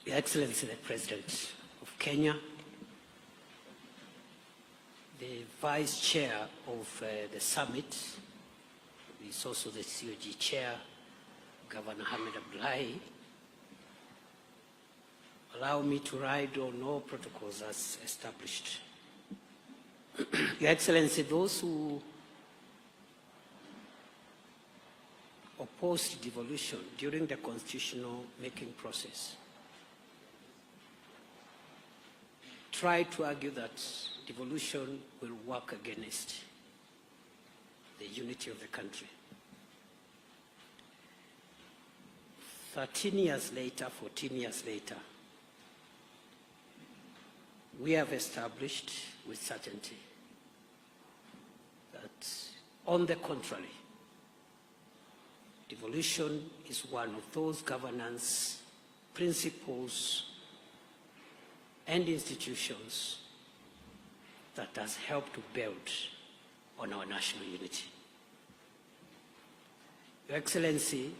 Your Excellency the President of Kenya, the Vice Chair of the Summit, who is also the COG Chair, Governor Hamid Abdullahi, allow me to ride on all protocols as established. Your Excellency, those who opposed devolution during the constitutional making process tried to argue that devolution will work against the unity of the country. 13 years later, 14 years later, we have established with certainty that, on the contrary, devolution is one of those governance principles and institutions that has helped to build on our national unity. Your Excellency,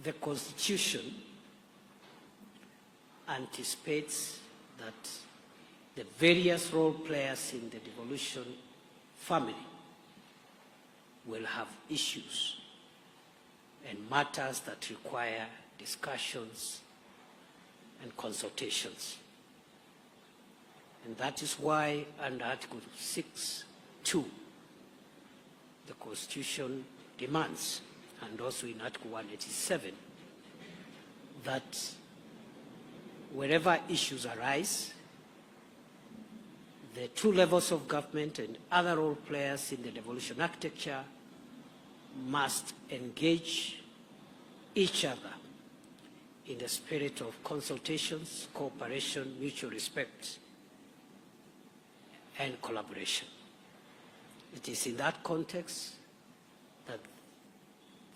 the Constitution anticipates that the various role players in the devolution family will have issues and matters that require discussions and consultations. And that is why under Article 6(2), the Constitution demands, and also in Article 187, that wherever issues arise, the two levels of government and other role players in the devolution architecture must engage each other in the spirit of consultations, cooperation, mutual respect, and collaboration. It is in that context that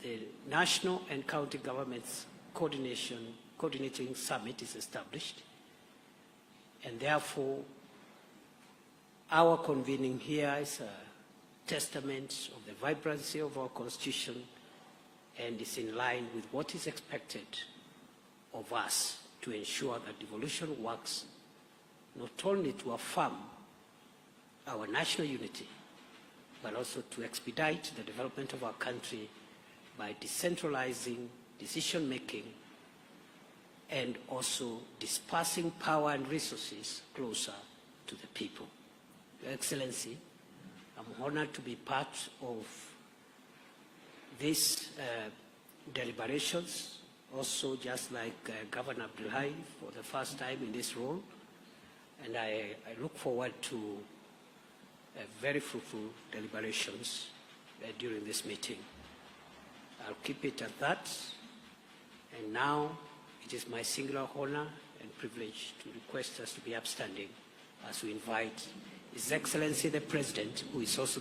the national and county governments coordinating summit is established, and therefore our convening here is a testament of the vibrancy of our Constitution and is in line with what is expected of us to ensure that devolution works not only to affirm our national unity, but also to expedite the development of our country by decentralizing decision-making and also dispersing power and resources closer to the people. Your Excellency, I'm honored to be part of these deliberations, also just like Governor Abdullahi for the first time in this role, and I look forward to very fruitful deliberations during this meeting. I'll keep it at that, and now it is my singular honor and privilege to request us to be upstanding as we invite His Excellency the President, who is also